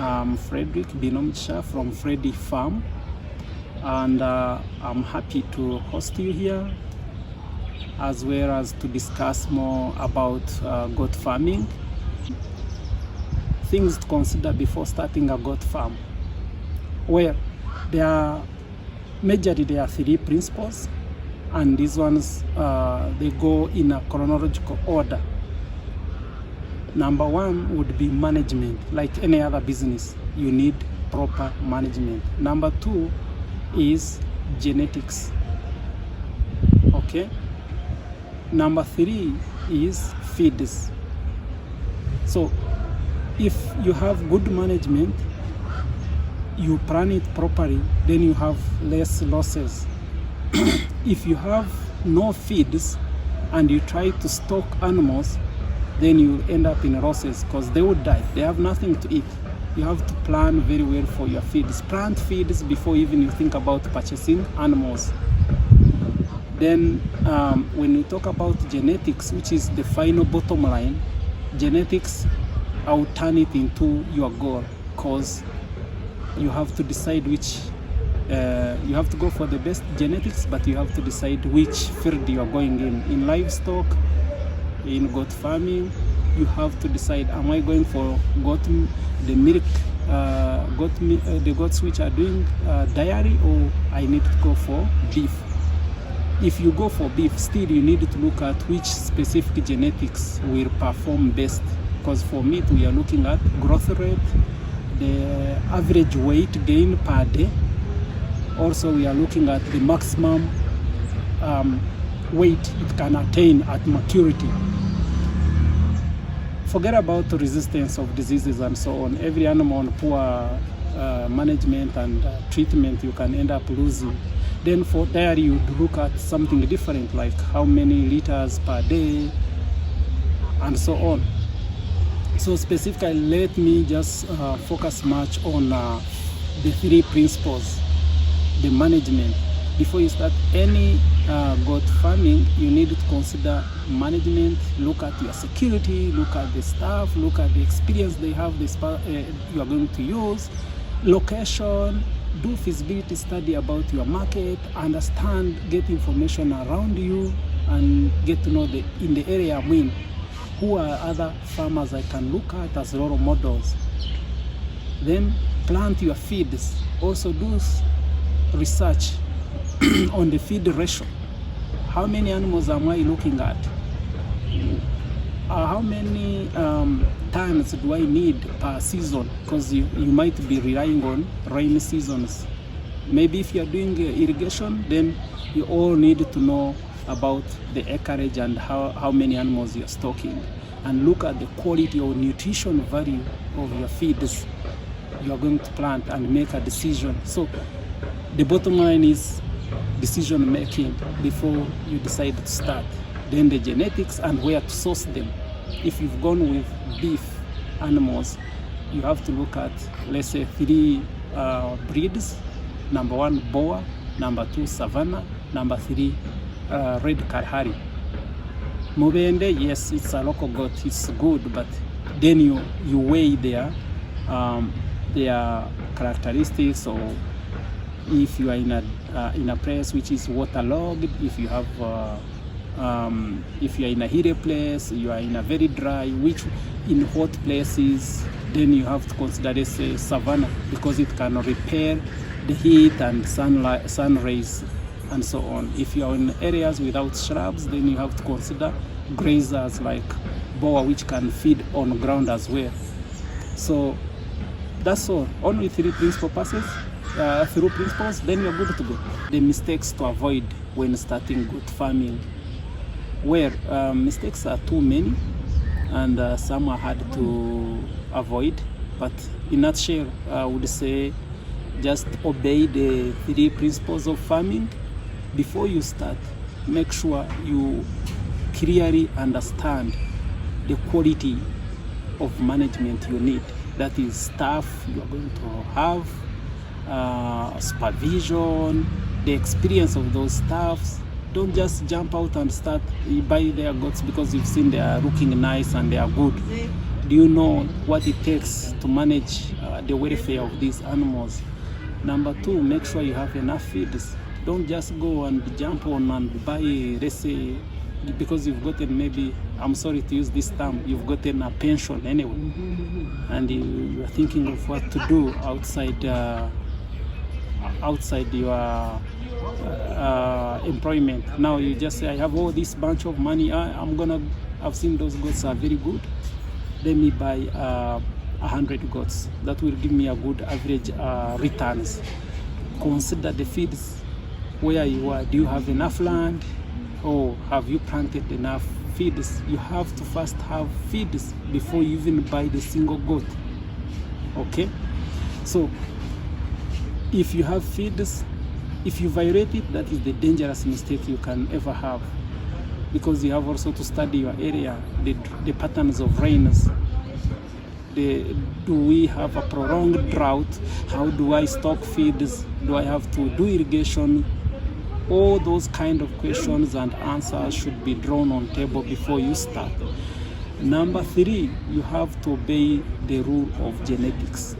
I'm Frederick Binomcha from Freddy Farm, and I'm happy to host you here, as well as to discuss more about goat farming. Things to consider before starting a goat farm. Well, there are three principles, and these ones they go in a chronological order. Number one would be management. Like any other business, you need proper management. Number two is genetics. Okay. Number three is feeds. So if you have good management, you plan it properly, then you have less losses. If you have no feeds and you try to stock animals, then you end up in losses because they would die. They have nothing to eat. You have to plan very well for your feeds. Plant feeds before even you think about purchasing animals. Then when you talk about genetics, which is the final bottom line, genetics, I will turn it into your goal, because you have to decide which, you have to go for the best genetics, but you have to decide which field you are going in. In livestock, in goat farming, you have to decide, am I going for the milk, the goats which are doing dairy, or I need to go for beef. If you go for beef, still you need to look at which specific genetics will perform best, because for meat we are looking at growth rate, the average weight gain per day. Also we are looking at the maximum weight it can attain at maturity. Forget about the resistance of diseases and so on. Every animal on poor management and treatment, you can end up losing. Then for dairy, you look at something different, like how many liters per day and so on. So specifically, let me just focus much on the three principles, the management. Before you start any goat farming, you need to consider management. Look at your security, look at the staff, look at the experience they have, you are going to use, location, do feasibility study about your market, understand, get information around you, and get to know in the area I'm in, who are other farmers I can look at as role models. Then plant your feeds. Also do research on the feed ratio. How many animals am I looking at? How many tons do I need per season? Because you might be relying on rainy seasons. Maybe if you are doing irrigation, then you all need to know about the acreage and how many animals you are stocking, and look at the quality or nutrition value of your feeds you are going to plant and make a decision. So the bottom line is decision making before you decide to start. Then the genetics and where to source them. If you've gone with beef animals, you have to look at, let's say, three breeds. Number one, Boer. Number two, Savannah. Number three, Red Kalahari. Mubende, yes, it's a local goat, it's good, but then you weigh their characteristics, or if you are in a place which is waterlogged, if you have if you are in a hilly place, you are in a very dry, which in hot places, then you have to consider, let's say, savanna, because it can repel the heat and sun rays and so on. If you are in areas without shrubs, then you have to consider grazers like Boer, which can feed on ground as well. So that's all. Only three principles, then you're good to go. The mistakes to avoid when starting goat farming. Where mistakes are too many, and some are hard to avoid, but in a nutshell, I would say just obey the three principles of farming. Before you start, make sure you clearly understand the quality of management you need. That is staff you are going to have, supervision, the experience of those staffs. Don't just jump out and start buy their goats because you've seen they are looking nice and they are good. Do you know what it takes to manage the welfare of these animals? Number two, make sure you have enough feeds. Don't just go and jump on and buy, let's say, because you've gotten, maybe, I'm sorry to use this term, you've gotten a pension anyway, and you're thinking of what to do outside your employment. Now you just say, I have all this bunch of money, I've seen those goats are very good, let me buy 100 goats. That will give me a good average returns. Consider the feeds where you are. Do you have enough land, or have you planted enough feeds? You have to first have feeds before you even buy the single goat. Okay, so if you have feeds, if you violate it, that is the dangerous mistake you can ever have, because you have also to study your area, the patterns of rains. Do we have a prolonged drought? How do I stock feeds? Do I have to do irrigation? All those kind of questions and answers should be drawn on table before you start. Number three, you have to obey the rule of genetics.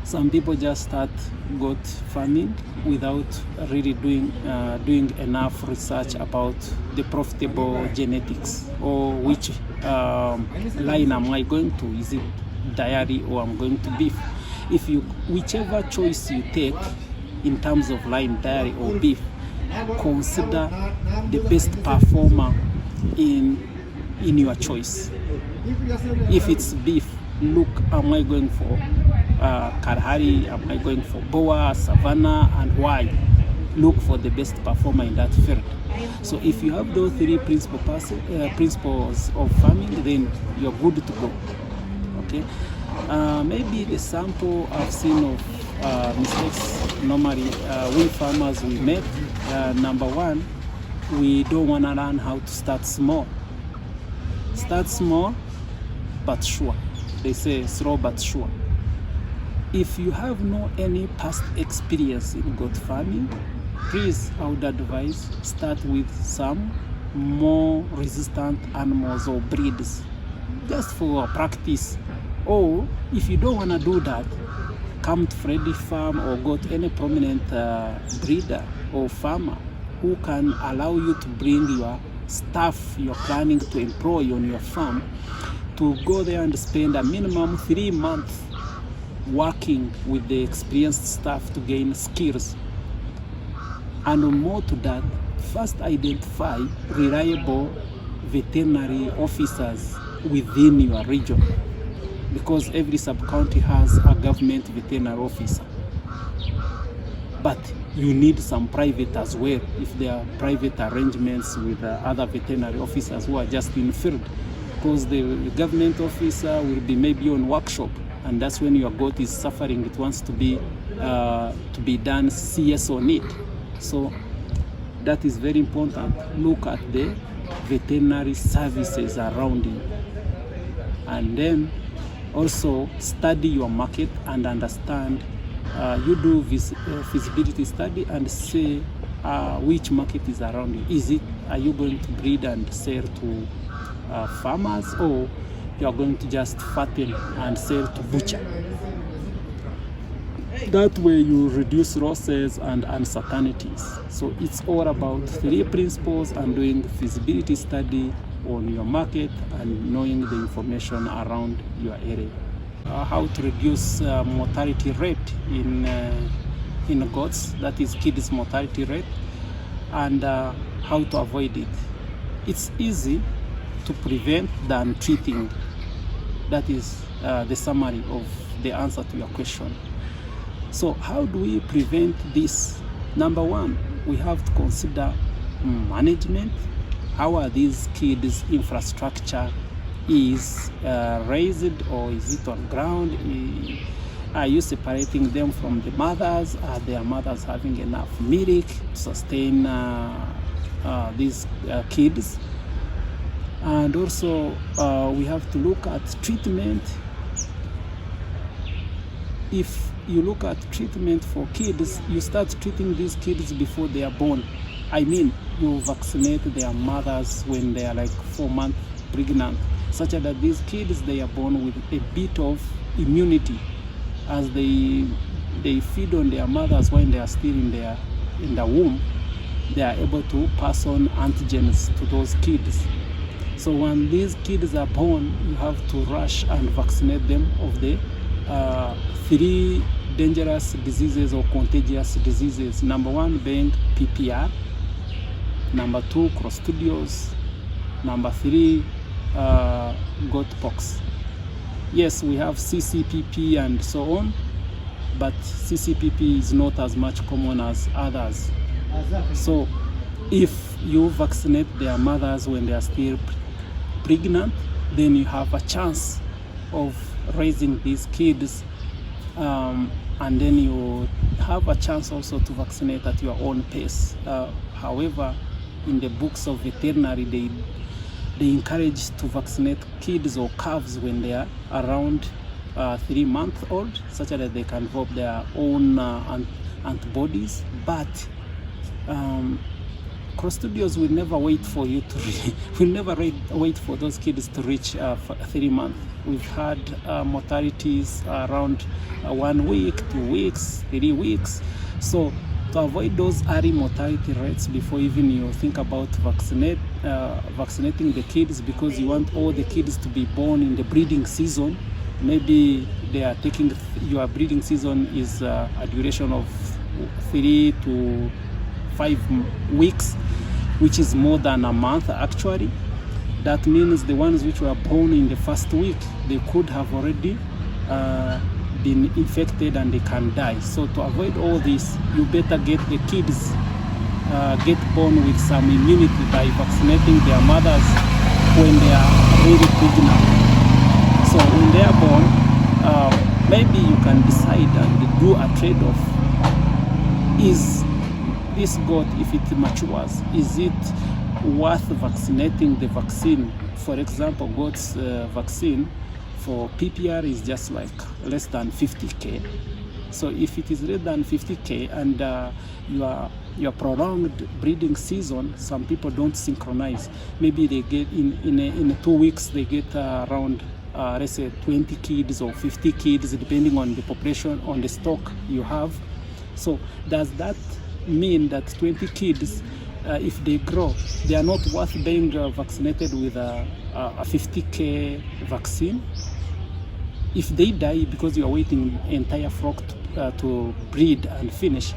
Some people just start goat farming without really doing enough research about the profitable genetics, or which line am I going to? Is it dairy or I'm going to beef? Whichever choice you take in terms of line, dairy or beef, consider the best performer in your choice. If it's beef, look, am I going for Kalahari, am I going for Boa, Savannah, and why? Look for the best performer in that field. So if you have those three principles of farming, then you're good to go. Okay, maybe the sample I've seen of mistakes normally we farmers we make. Number one, we don't want to learn how to start small. Start small but sure. They say slow but sure. If you have no any past experience in goat farming, please, I would advise start with some more resistant animals or breeds, just for practice. Or if you don't want to do that, come to Freddy Farm or go to any prominent breeder or farmer who can allow you to bring your staff you're planning to employ on your farm, to go there and spend a minimum 3 months working with the experienced staff to gain skills. And more to that, first identify reliable veterinary officers within your region, because every sub-county has a government veterinary officer. But you need some private as well, if there are private arrangements with other veterinary officers who are just in field, because the government officer will be maybe on workshop, and that's when your goat is suffering. It wants to be done CS on it. So that is very important. Look at the veterinary services around you, and then also study your market and understand. You do feasibility study and say which market is around you. Are you going to breed and sell to farmers, or you are going to just fatten and sell to butcher? That way you reduce losses and uncertainties. So it's all about three principles and doing the feasibility study on your market and knowing the information around your area. How to reduce mortality rate in goats, that is kids mortality rate, and how to avoid it. It's easy to prevent than treating. That is the summary of the answer to your question. So how do we prevent this? Number one, we have to consider management. How are these kids' infrastructure is raised, or is it on ground? Are you separating them from the mothers? Are their mothers having enough milk to sustain these kids? And also we have to look at treatment. If you look at treatment for kids, you start treating these kids before they are born. I mean, you vaccinate their mothers when they are like 4 months pregnant. such that these kids, they are born with a bit of immunity as they feed on their mothers when they are still in the womb. They are able to pass on antigens to those kids. So when these kids are born, you have to rush and vaccinate them of the 3 dangerous diseases or contagious diseases. Number 1 being PPR, number 2 Clostridios, number 3 goat pox. Yes, we have CCPP and so on, but CCPP is not as much common as others. So if you vaccinate their mothers when they are still pregnant, then you have a chance of raising these kids, and then you have a chance also to vaccinate at your own pace. However, in the books of veterinary, they encourage to vaccinate kids or calves when they are around 3 months old, such that they can develop their own antibodies. But Clostridios will never wait for you to will never wait for those kids to reach 3 months. We've had mortalities around 1 week, 2 weeks, 3 weeks. So to avoid those early mortality rates before even you think about vaccinating the kids, because you want all the kids to be born in the breeding season. Maybe they are taking, your breeding season is a duration of 3 to 5 weeks, which is more than a month actually. That means the ones which were born in the first week, they could have already been infected and they can die. So to avoid all this, you better get the kids get born with some immunity by vaccinating their mothers when they are really pregnant. So when they are born, maybe you can decide and do a trade-off. Is this goat, if it matures, is it worth vaccinating the vaccine? For example, goat's vaccine for PPR is just like less than 50K. So if it is less than 50K and your prolonged breeding season, some people don't synchronize. Maybe they get in 2 weeks they get around let's say 20 kids or 50 kids, depending on the population, on the stock you have. So does that mean that 20 kids, if they grow, they are not worth being vaccinated with a 50K vaccine? If they die because you are waiting entire flock to breed and finish,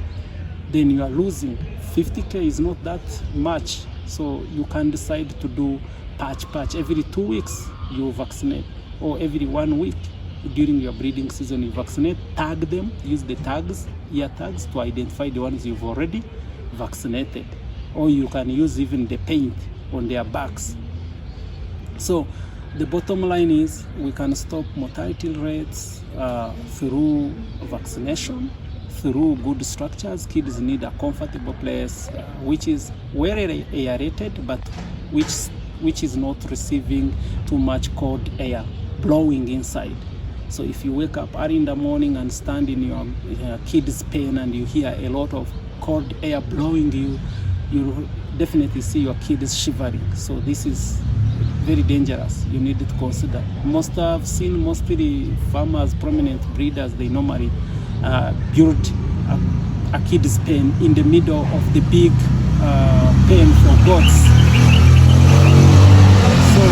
then you are losing. 50K is not that much. So you can decide to do patch. Every 2 weeks you vaccinate, or every 1 week during your breeding season you vaccinate. Tag them, use the tags, ear tags, to identify the ones you've already vaccinated. Or you can use even the paint on their backs. So the bottom line is we can stop mortality rates through vaccination, through good structures. Kids need a comfortable place which is well aerated, but which is not receiving too much cold air blowing inside. So if you wake up early in the morning and stand in your kid's pen and you hear a lot of cold air blowing you, you definitely see your kids shivering. So this is very dangerous. You need to consider. I've seen mostly farmers, prominent breeders, they normally build a kid's pen in the middle of the big pen for goats. So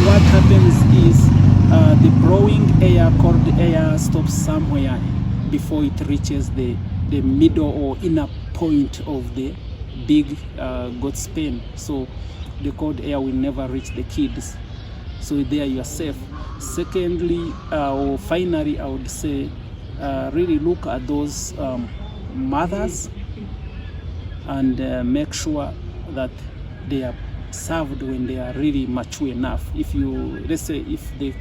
what happens is the blowing air, cold air, stops somewhere before it reaches the middle or inner point of the big goat's pen. So the cold air will never reach the kids. So there you are safe. Secondly, or finally, I would say really look at those mothers and make sure that they are served when they are really mature enough. If you, let's say, if the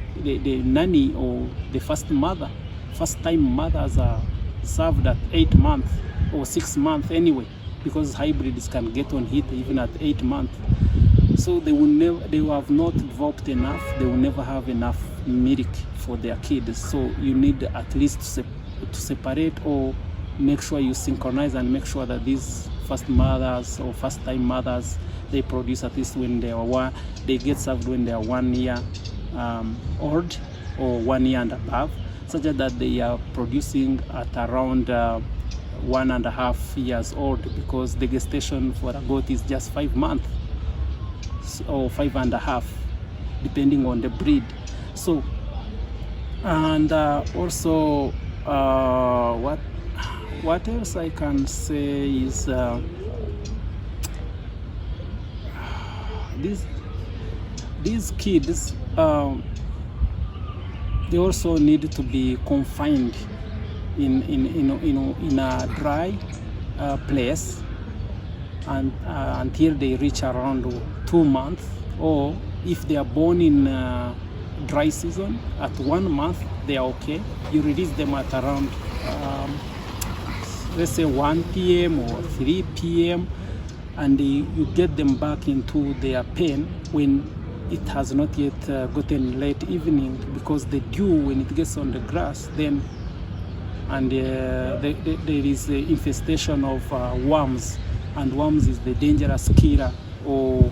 nanny or the first time mothers are served at 8 months or 6 months anyway, because hybrids can get on heat even at 8 months. So they will have not developed enough, they will never have enough milk for their kids. So you need at least to separate or make sure you synchronize and make sure that these first mothers or first time mothers, they produce at least when they get served when they are 1 year old or 1 year and above, such that they are producing at around 1.5 years old, because the gestation for a goat is just 5 months or 5.5, depending on the breed. So, and also what else I can say is these kids, they also need to be confined in a dry place and until they reach around 2 months, or if they are born in dry season at 1 month, they are okay. You release them at around let's say 1 p.m. or 3 p.m. and you get them back into their pen when it has not yet gotten late evening, because the dew, when it gets on the grass, then and there is an infestation of worms, and worms is the dangerous killer or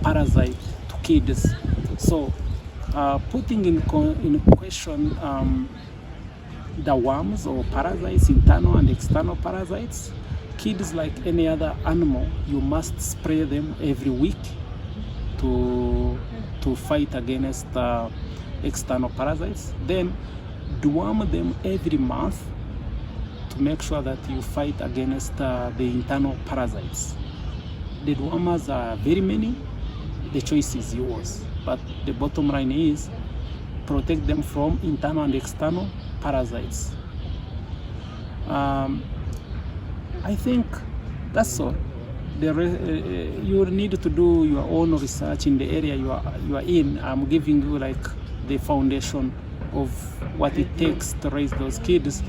parasite to kids. So putting in question the worms or parasites, internal and external parasites, kids, like any other animal, you must spray them every week to fight against external parasites. Then deworm them every month to make sure that you fight against the internal parasites. The dewormers are very many, the choice is yours, but the bottom line is protect them from internal and external parasites. I think that's all. You need to do your own research in the area you are in. I'm giving you like the foundation of what it takes to raise those kids.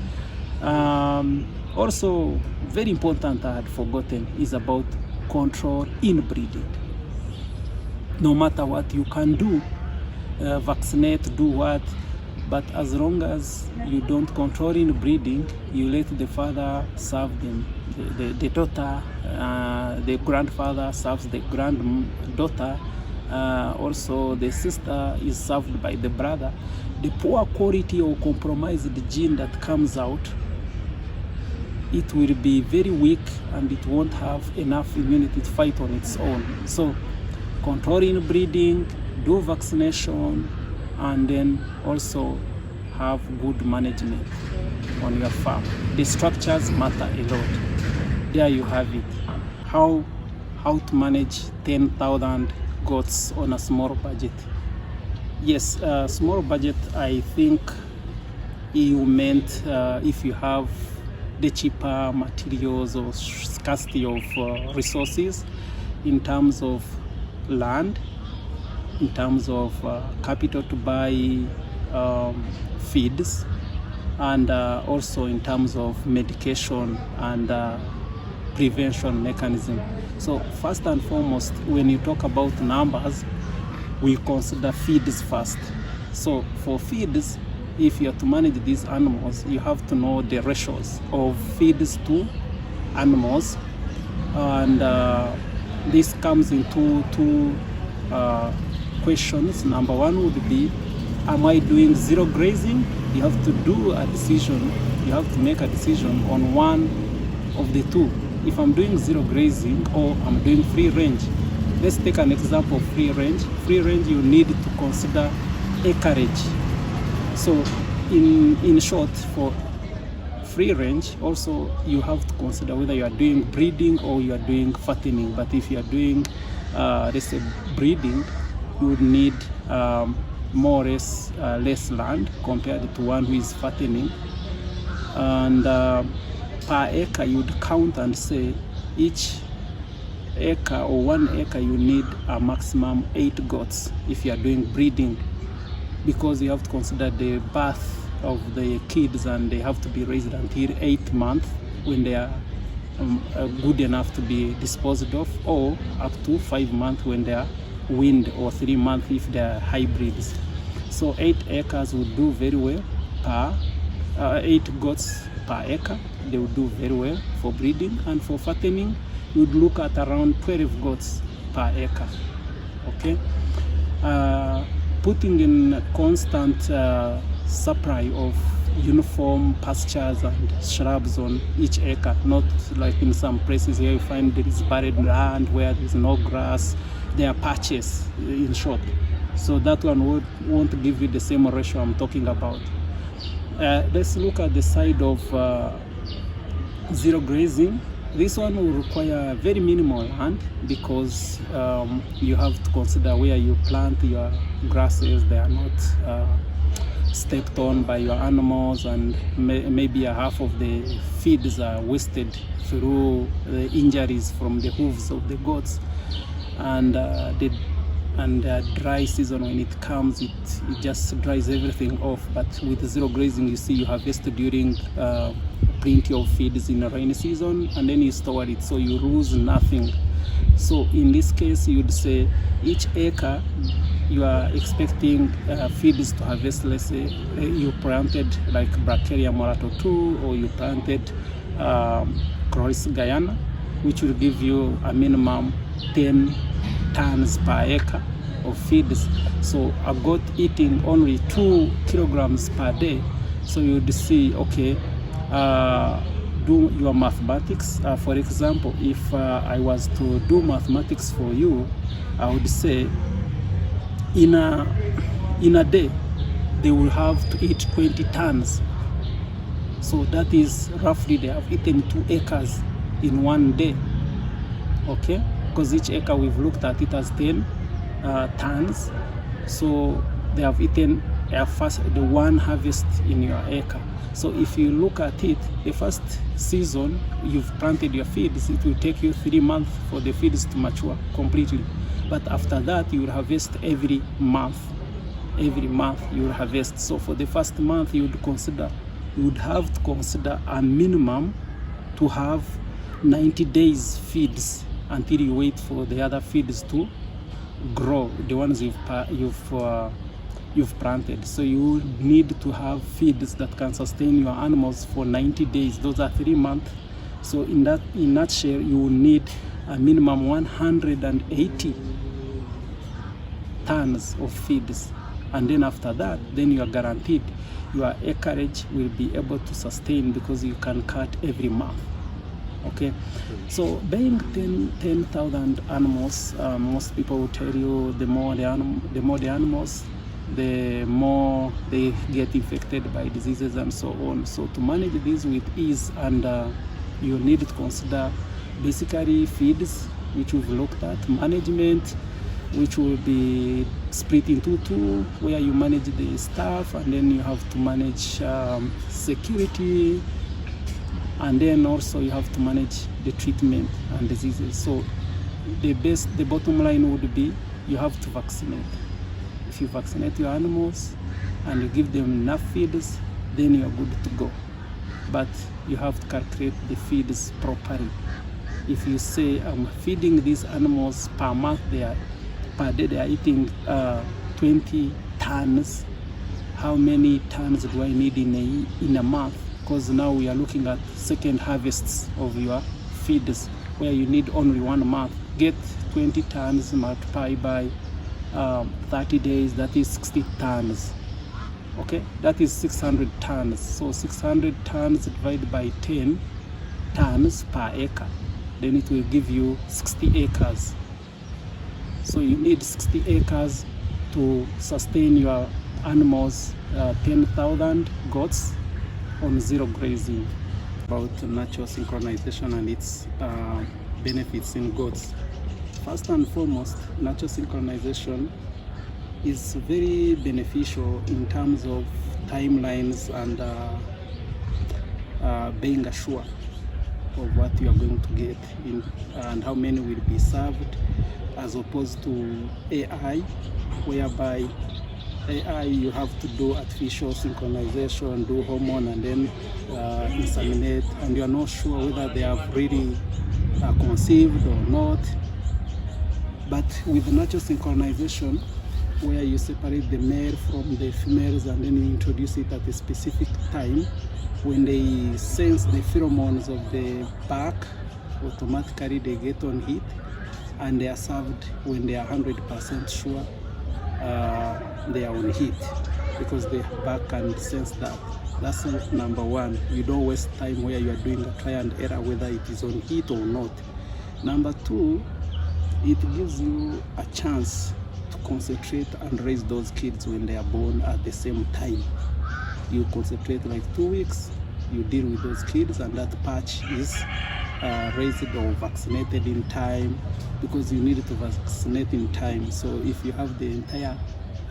Also, very important, I had forgotten, is about control inbreeding. No matter what you can do, vaccinate, do what, but as long as you don't control inbreeding, you let the father serve them, the daughter, the grandfather serves the granddaughter, also the sister is served by the brother. The poor quality or compromised gene that comes out, it will be very weak and it won't have enough immunity to fight on its own. So control inbreeding, do vaccination, and then also have good management on your farm. The structures matter a lot. There you have it. How to manage 10,000 goats on a small budget. Yes, small budget, I think you meant if you have the cheaper materials or scarcity of resources in terms of land, in terms of capital to buy feeds, and also in terms of medication and prevention mechanism. So first and foremost, when you talk about numbers, we consider feeds first. So for feeds, if you are to manage these animals, you have to know the ratios of feeds to animals, and this comes into two questions. Number one would be, am I doing zero grazing? You have to do a decision, you have to make a decision on one of the two. If I'm doing zero grazing or I'm doing free range. Let's take an example of free range. Free range, you need to consider acreage. So in short, for free range, also you have to consider whether you are doing breeding or you are doing fattening. But if you are doing let's say breeding, you would need more or less less land compared to one who is fattening. And per acre, you'd count and say each acre or 1 acre you need a maximum 8 goats if you are doing breeding, because you have to consider the birth of the kids, and they have to be raised until 8 months when they are good enough to be disposed of, or up to 5 months when they are weaned, or 3 months if they are hybrids. So 8 acres would do very well per 8 goats per acre. They will do very well for breeding, and for fattening you would look at around 12 goats per acre. Okay, putting in constant supply of uniform pastures and shrubs on each acre, not like in some places where you find there is barren land where there is no grass. There are patches, in short. So that one won't give you the same ratio I'm talking about. Let's look at the side of zero grazing. This one will require very minimal land because you have to consider where you plant your grasses. They are not stepped on by your animals, and maybe a half of the feeds are wasted through the injuries from the hooves of the goats. And dry season, when it comes, it just dries everything off. But with zero grazing, you see, you harvest during plenty of feeds in the rainy season, and then you store it, so you lose nothing. So in this case, you would say each acre you are expecting feeds to harvest. Let's say you planted like Bracharia morato 2, or you planted Chloris Guyana, which will give you a minimum 10 tons per acre of feeds. So a goat eating only 2 kilograms per day. So you would see, okay, do your mathematics. For example, if I was to do mathematics for you, I would say in a day they will have to eat 20 tons. So that is roughly they have eaten 2 acres in one day. Okay, because each acre we've looked at it as 10 tons. So they have eaten the one harvest in your acre. So if you look at it, the first season you've planted your feeds, it will take you 3 months for the feeds to mature completely. But after that, you will harvest every month. Every month you will harvest. So for the first month, you would have to consider a minimum to have 90 days feeds until you wait for the other feeds to grow, the ones you've planted. So you need to have feeds that can sustain your animals for 90 days. Those are 3 months. So in nutshell, you will need a minimum 180 tons of feeds. And then after that, then you are guaranteed your acreage will be able to sustain, because you can cut every month. Okay, so being 10,000 animals, most people will tell you the more the animals, the more they get infected by diseases and so on. So to manage this with ease, and you need to consider basically feeds, which we've looked at, management, which will be split into 2, where you manage the staff, and then you have to manage security, and then also you have to manage the treatment and diseases. So the bottom line would be you have to vaccinate. If you vaccinate your animals and you give them enough feeds, then you're good to go. But you have to calculate the feeds properly. If you say I'm feeding these animals per month, per day they are eating 20 tons, how many tons do I need in a month? Because now we are looking at second harvests of your feeds, where you need only 1 month. Get 20 tons, multiply by 30 days, that is 60 tons. Okay, that is 600 tons. So 600 tons divided by 10 tons per acre, then it will give you 60 acres. So you need 60 acres to sustain your animals, 10,000 goats on zero grazing. About natural synchronization and its benefits in goats. First and foremost, natural synchronization is very beneficial in terms of timelines and being assured of what you are going to get in, and how many will be served, as opposed to AI, whereby AI you have to do artificial synchronization, do hormone, and then inseminate, and you are not sure whether they have really conceived or not. But with natural synchronization, where you separate the male from the females, and then you introduce it at a specific time. When they sense the pheromones of the pack, automatically they get on heat, and they are served when they are 100% sure they are on heat, because the pack can sense that. That's number one. You don't waste time where you are doing a try and error whether it is on heat or not. Number two, it gives you a chance to concentrate and raise those kids when they are born at the same time. You concentrate like 2 weeks, you deal with those kids, and that patch is raised or vaccinated in time, because you need to vaccinate in time. So if you have the entire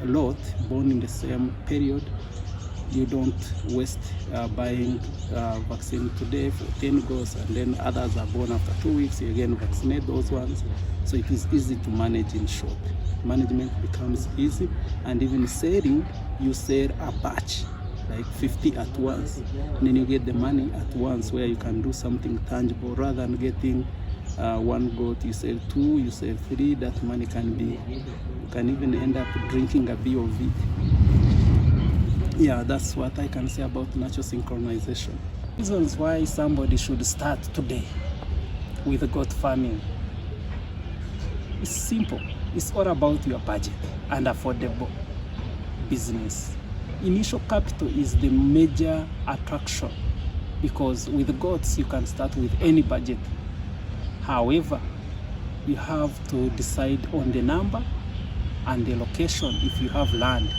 lot born in the same period, you don't waste buying vaccine today for 10 goats, and then others are born after 2 weeks, you again vaccinate those ones. So it is easy to manage. In short, management becomes easy, and even selling, you sell a batch like 50 at once, and then you get the money at once, where you can do something tangible rather than getting one goat, you sell 2, you sell 3. That money can be, you can even end up drinking a beer of it. Yeah, that's what I can say about natural synchronization. Reasons why somebody should start today with goat farming. It's simple. It's all about your budget and affordable business. Initial capital is the major attraction, because with goats you can start with any budget. However, you have to decide on the number and the location. If you have land,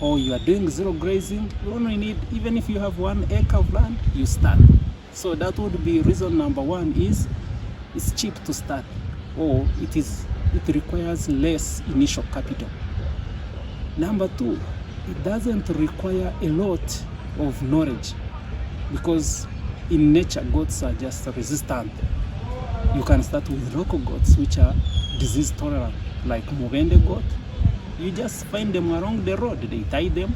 or you are doing zero grazing, you only need, even if you have 1 acre of land, you start. So that would be reason number one, is it's cheap to start, or it requires less initial capital. Number two, it doesn't require a lot of knowledge, because in nature goats are just resistant. You can start with local goats which are disease tolerant, like Mugende goat. You just find them along the road, they tie them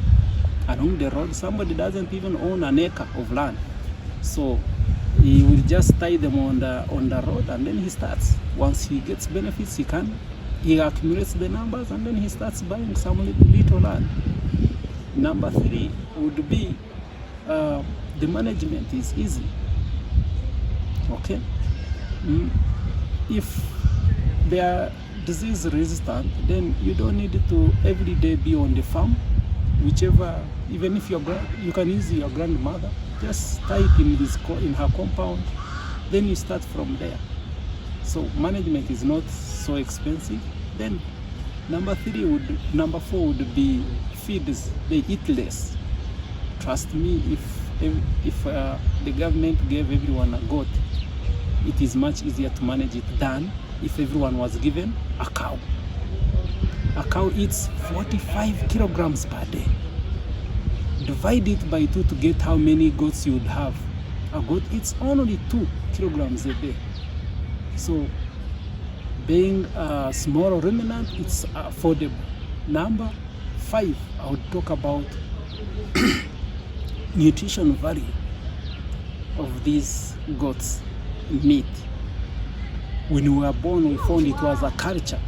along the road. Somebody doesn't even own an acre of land, so he will just tie them on the road, and then he starts. Once he gets benefits, he accumulates the numbers, and then he starts buying some little land. Number three would be the management is easy. Okay, if they are disease resistant, then you don't need to every day be on the farm. Whichever, even if you can use your grandmother, just tie it in her compound, then you start from there. So management is not so expensive. Then number four would be feeds. They eat less. Trust me, if the government gave everyone a goat, it is much easier to manage it than if everyone was given a cow. A cow eats 45 kilograms per day. Divide it by 2 to get how many goats you would have. A goat eats only 2 kilograms a day. So being a small ruminant, it's affordable. Number 5, I would talk about nutrition value of these goats' meat. When we were born, we found it was a culture.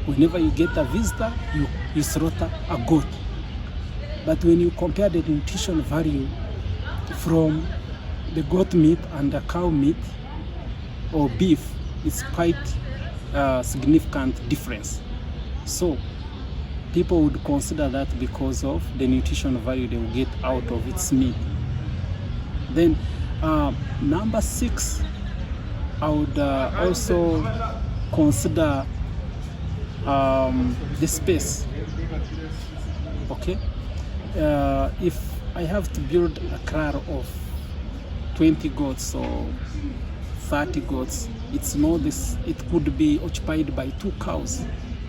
Whenever you get a visitor, you slaughter a goat. But when you compare the nutrition value from the goat meat and the cow meat or beef, it's quite a significant difference. So people would consider that because of the nutrition value they will get out of its meat. Then number 6, I would also consider the space. Okay, if I have to build a kraal of 20 goats or 30 goats, it's not this. It could be occupied by 2 cows.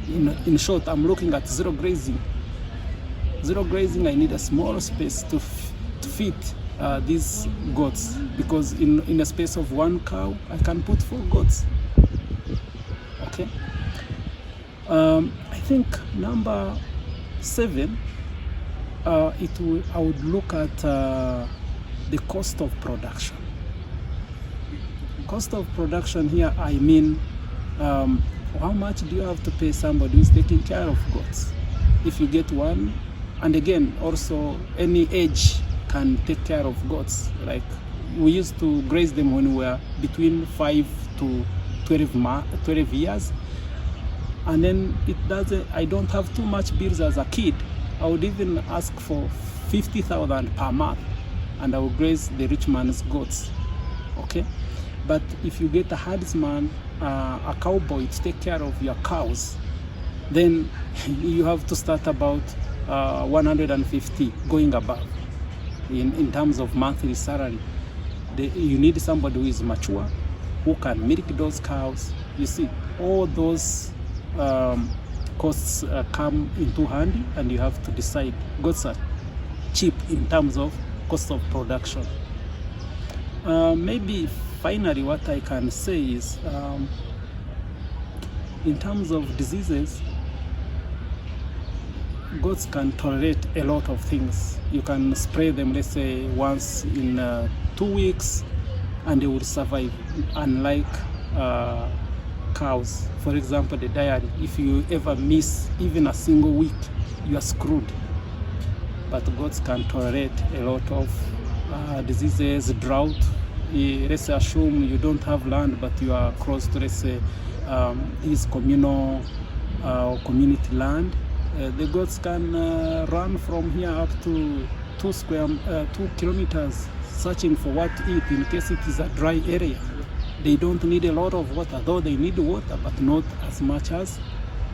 In short, I'm looking at zero grazing. Zero grazing, I need a small space to feed these goats, because in a space of 1 cow, I can put 4 goats. Okay. I think number 7, I would look at the cost of production. Cost of production here, I mean, how much do you have to pay somebody who's taking care of goats? if you get one. And again, also any age can take care of goats. Like we used to graze them when we were between 5 to 12 years. And then I don't have too much bills as a kid. I would even ask for 50,000 per month, and I will graze the rich man's goats. Okay, but if you get a herdsman, a cowboy to take care of your cows, then you have to start about 150 going above in terms of monthly salary. You need somebody who is mature, who can milk those cows. You see, all those costs come into handy, and you have to decide. Goats are cheap in terms of cost of production. Maybe finally what I can say is, in terms of diseases, goats can tolerate a lot of things. You can spray them, let's say, once in 2 weeks, and they will survive, unlike cows. For example, the dairy, if you ever miss even a single week, you are screwed. But goats can tolerate a lot of diseases, drought. Let's assume you don't have land, but you are close to, let's say, this communal community land. The goats can run from here up to 2 kilometers searching for what to eat in case it is a dry area. They don't need a lot of water, though they need water, but not as much as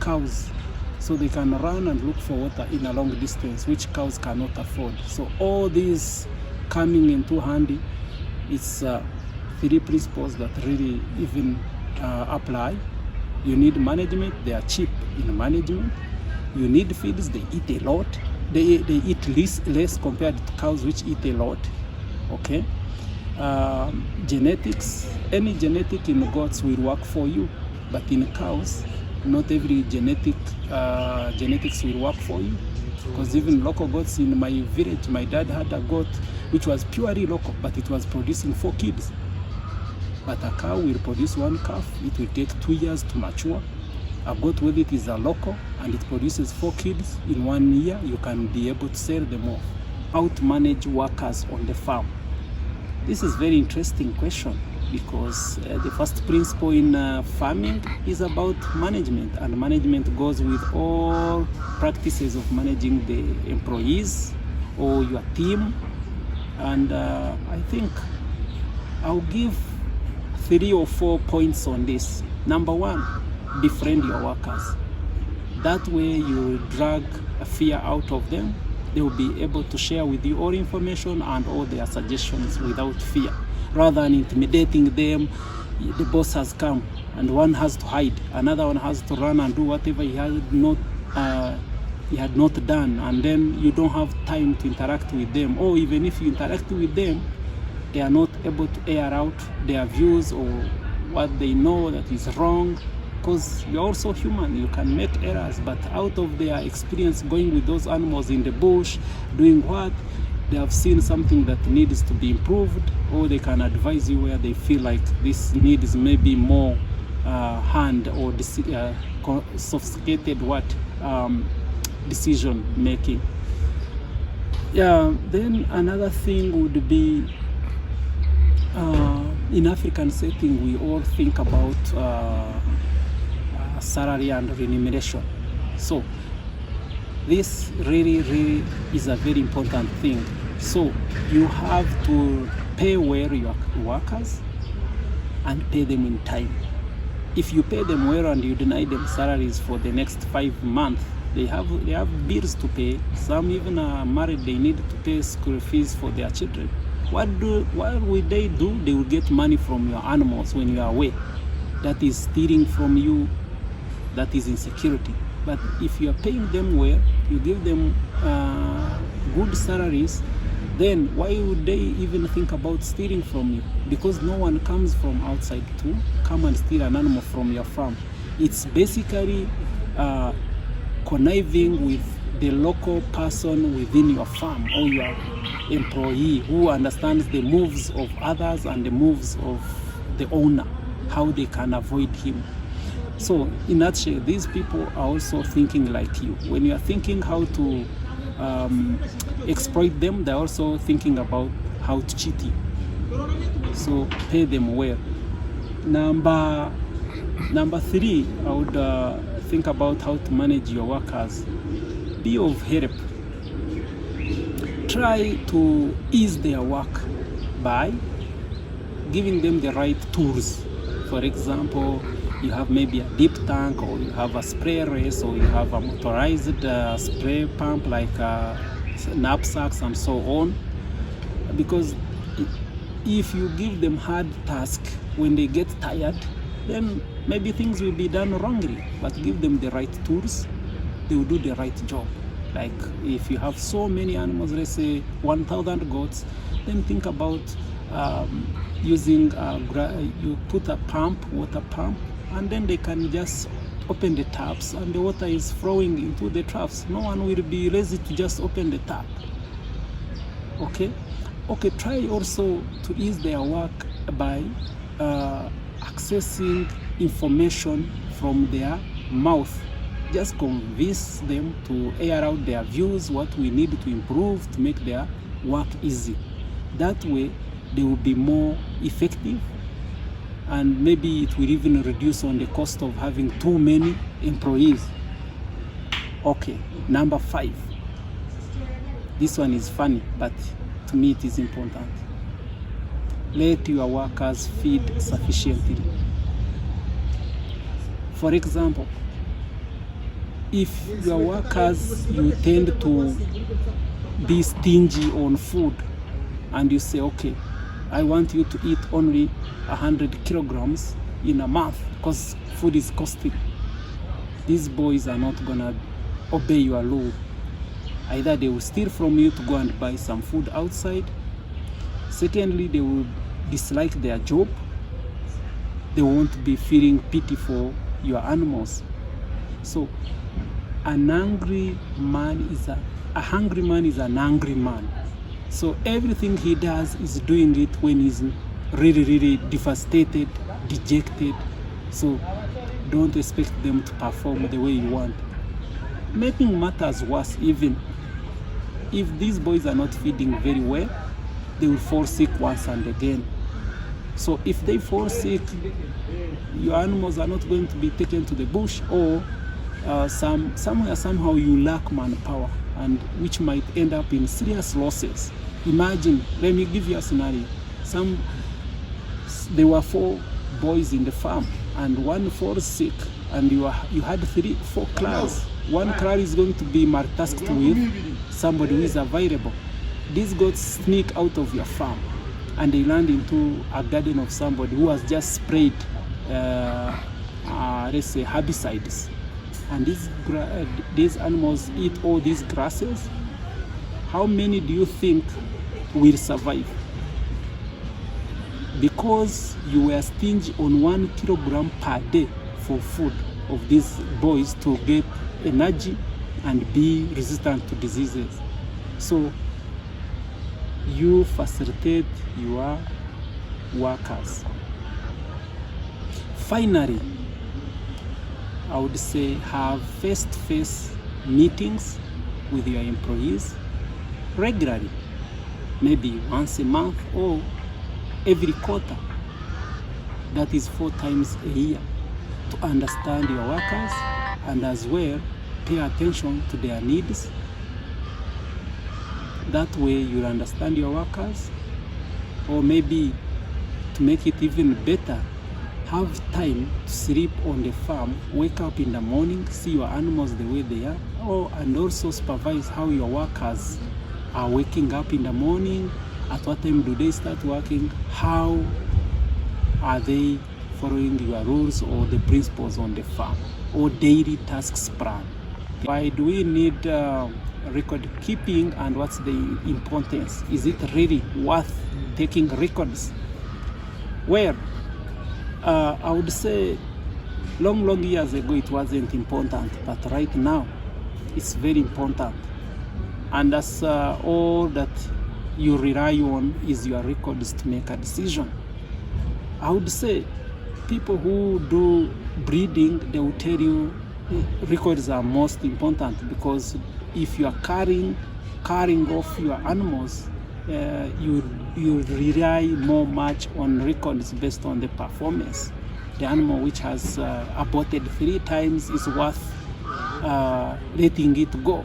cows. So they can run and look for water in a long distance, which cows cannot afford. So all these coming into handy, it's 3 principles that really even apply. You need management. They are cheap in management. You need feeds. They eat a lot. They eat less compared to cows, which eat a lot. Okay. Genetics. Any genetic in goats will work for you, but in cows, not every genetics will work for you. Because even local goats in my village, my dad had a goat which was purely local, but it was producing 4 kids. But a cow will produce 1 calf. It will take 2 years to mature. A goat with it is a local, and it produces 4 kids in 1 year. You can be able to sell them off. How to manage workers on the farm? This is very interesting question, because the first principle in farming is about management, and management goes with all practices of managing the employees or your team. And I think I'll give 3 or 4 points on this. Number 1, befriend your workers. That way you drag a fear out of them. They will be able to share with you all information and all their suggestions without fear, rather than intimidating them. The boss has come and one has to hide, another one has to run and do whatever he had not done, and then you don't have time to interact with them. Or even if you interact with them, they are not able to air out their views or what they know that is wrong, because you're also human. You can make errors, but out of their experience going with those animals in the bush, doing what, they have seen something that needs to be improved, or they can advise you where they feel like this needs maybe more hand or sophisticated decision making. Yeah. Then another thing would be, in African setting, we all think about salary and remuneration. So this really is a very important thing. So you have to pay well your workers and pay them in time. If you pay them well and you deny them salaries for the next 5 months, they have bills to pay. Some even are married, they need to pay school fees for their children. What will they do? They will get money from your animals when you are away. That is stealing from you. That is insecurity. But if you are paying them well, you give them good salaries, then why would they even think about stealing from you? Because no one comes from outside to come and steal an animal from your farm. It's basically conniving with the local person within your farm or your employee, who understands the moves of others and the moves of the owner, how they can avoid him. So in a nutshell, these people are also thinking like you. When you are thinking how to exploit them, they're also thinking about how to cheat you. So pay them well. Number 3, I would think about how to manage your workers. Be of help. Try to ease their work by giving them the right tools. For example, you have maybe a deep tank, or you have a spray race, or you have a motorized spray pump like knapsacks and so on. Because if you give them hard tasks, when they get tired, then maybe things will be done wrongly. But give them the right tools, they will do the right job. Like if you have so many animals, let's say 1,000 goats, then think about using you put a water pump, and then they can just open the taps and the water is flowing into the troughs. No one will be lazy to just open the tap. Okay, try also to ease their work by accessing information from their mouth. Just convince them to air out their views, what we need to improve to make their work easy. That way they will be more effective, and maybe it will even reduce on the cost of having too many employees. Okay, number 5. This one is funny, but to me it is important. Let your workers feed sufficiently. For example, if your workers, you tend to be stingy on food, and you say, okay, I want you to eat only 100 kilograms in a month because food is costing. These boys are not gonna obey your law. Either they will steal from you to go and buy some food outside. Secondly, they will dislike their job. They won't be feeling pity for your animals. So a hungry man is an angry man. So everything he does is doing it when he's really devastated, dejected. So don't expect them to perform the way you want. Making matters worse, even if these boys are not feeding very well, they will fall sick once and again. So if they fall sick, your animals are not going to be taken to the bush, or somehow you lack manpower, and which might end up in serious losses. Imagine, let me give you a scenario. There were 4 boys in the farm, and one falls sick, and you had 4 claws. One claw is going to be multitasked with somebody who is available. These goats sneak out of your farm, and they land into a garden of somebody who has just sprayed, let's say, herbicides. And these animals eat all these grasses. How many do you think will survive? Because you were stingy on 1 kilogram per day for food of these boys to get energy and be resistant to diseases. So you facilitate your workers. Finally, I would say have face-to-face meetings with your employees regularly, maybe once a month or every quarter. That is 4 times a year, to understand your workers and as well pay attention to their needs. That way you'll understand your workers, or maybe to make it even better, have time to sleep on the farm, wake up in the morning, see your animals the way they are, and also supervise how your workers are waking up in the morning, at what time do they start working, how are they following your rules or the principles on the farm, or daily tasks plan. Why do we need record keeping, and what's the importance? Is it really worth taking records? Well, I would say long years ago it wasn't important, but right now it's very important. And that's all that you rely on is your records to make a decision. I would say people who do breeding, they will tell you records are most important, because if you are carrying off your animals, you rely more much on records based on the performance. The animal which has aborted 3 times is worth letting it go.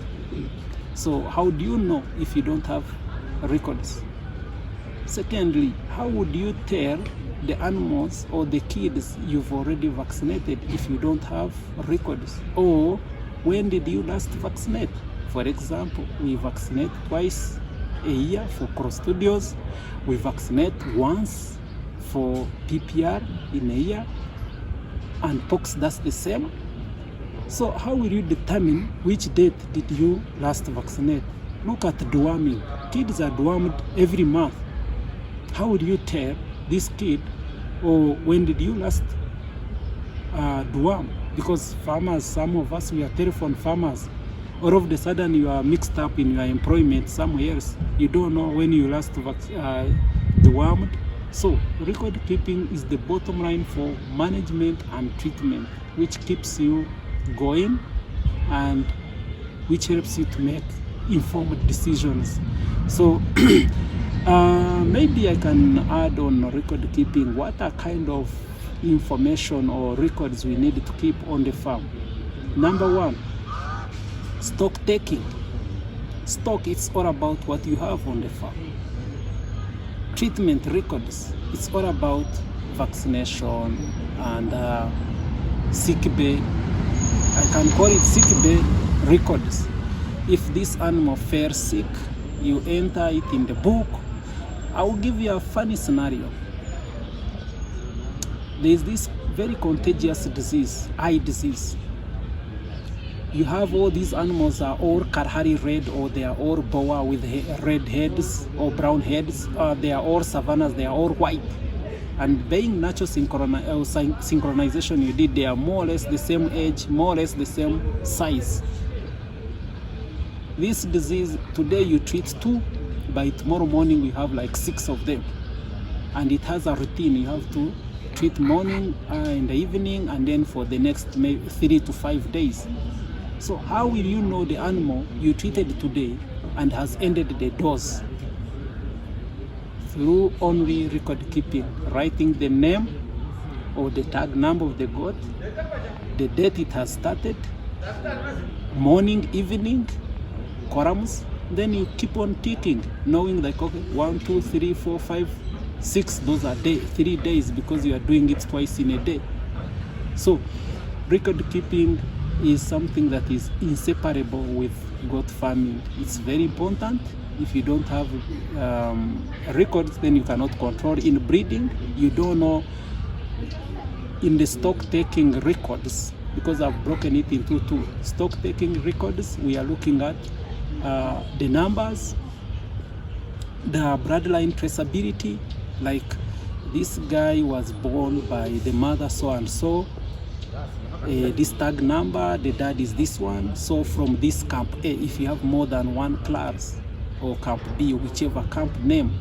So how do you know if you don't have records? Secondly, how would you tell the animals or the kids you've already vaccinated if you don't have records? Or when did you last vaccinate? For example, we vaccinate twice a year for Clostridios. We vaccinate once for PPR in a year, and pox, that's the same. So how will you determine which date did you last vaccinate? Look at deworming. Kids are dewormed every month. How would you tell this kid, or when did you last deworm? Because farmers, some of us, we are telephone farmers. All of a sudden you are mixed up in your employment somewhere else. You don't know when you last dewormed. So record keeping is the bottom line for management and treatment, which keeps you going and which helps you to make informed decisions. So maybe I can add on record keeping. What are kind of information or records we need to keep on the farm? Number 1, stock taking. Stock, it's all about what you have on the farm. Treatment records, it's all about vaccination and sick bay. I can call it sick bay records. If this animal fares sick, you enter it in the book. I will give you a funny scenario. There is this very contagious disease, eye disease. You have all these animals are all Kalahari red, or they are all boa with red heads or brown heads. They are all savannas, they are all white. And being natural synchronization you did, they are more or less the same age, more or less the same size. This disease, today you treat 2, by tomorrow morning you have like 6 of them. And it has a routine. You have to treat morning in the evening, and then for the next maybe 3 to 5 days. So how will you know the animal you treated today and has ended the dose? Through only record keeping, writing the name or the tag number of the goat, the date it has started, morning, evening, columns. Then you keep on ticking, knowing like, okay, 1, 2, 3, 4, 5, 6, those are 3 days, because you are doing it twice in a day. So record keeping is something that is inseparable with goat farming. It's very important. If you don't have records, then you cannot control. In breeding, you don't know. In the stock taking records, because I've broken it into 2. Stock taking records, we are looking at the numbers, the bloodline traceability, like this guy was born by the mother so and so, this tag number, the dad is this one. So from this camp A, if you have more than 1 class, or camp B, whichever camp name,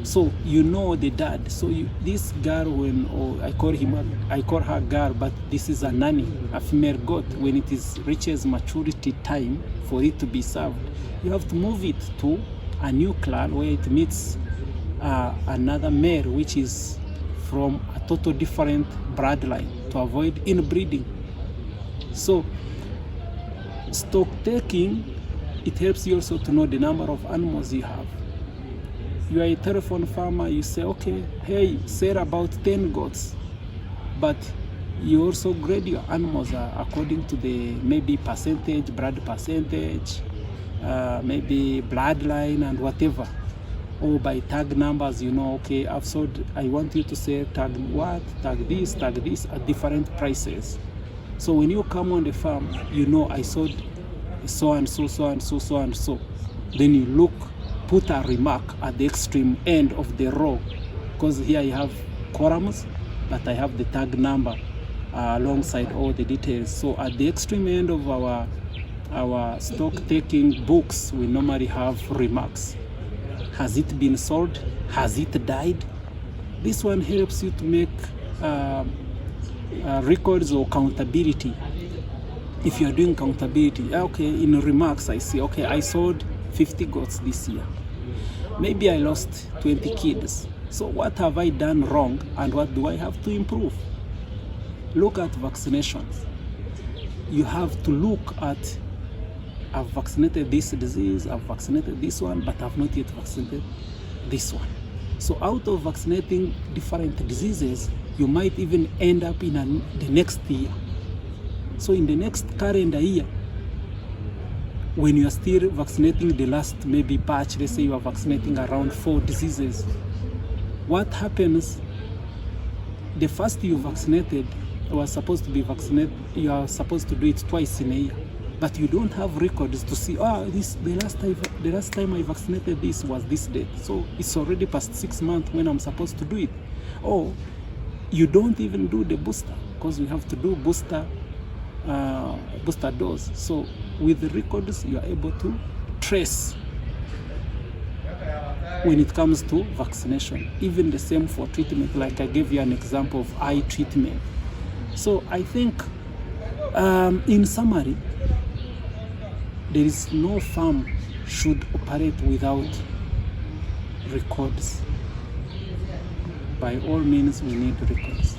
so you know the dad. So this girl, I call her girl, but this is a nanny, a female goat. When it reaches maturity time for it to be served, you have to move it to a new clan where it meets another male, which is from a total different bloodline, to avoid inbreeding. So stock taking, it helps you also to know the number of animals you have. You are a telephone farmer, you say, okay, hey, sell about 10 goats, but you also grade your animals according to the maybe percentage, blood percentage, maybe bloodline and whatever, or by tag numbers. You know, okay, I've sold, I want you to say tag what, tag this at different prices. So when you come on the farm, you know, I sold so and so, so and so, so and so. Then you look, put a remark at the extreme end of the row, because here I have columns, but I have the tag number alongside all the details. So at the extreme end of our stock taking books, we normally have remarks. Has it been sold? Has it died? This one helps you to make records or accountability. If you are doing accountability, okay, in remarks I see, okay, I sold 50 goats this year. Maybe I lost 20 kids. So what have I done wrong and what do I have to improve? Look at vaccinations. You have to look at, I've vaccinated this disease, I've vaccinated this one, but I've not yet vaccinated this one. So out of vaccinating different diseases, you might even end up in the next year. So in the next calendar year, when you are still vaccinating the last maybe batch, let's say you are vaccinating around 4 diseases, what happens, the first you vaccinated was supposed to be vaccinated, you are supposed to do it twice in a year, but you don't have records to see, the last time I vaccinated this was this date, so it's already past 6 months when I'm supposed to do it. Or you don't even do the booster, because we have to do booster dose. So with the records, you are able to trace when it comes to vaccination. Even the same for treatment, like I gave you an example of eye treatment. So I think, in summary, there is no farm should operate without records. By all means, we need records.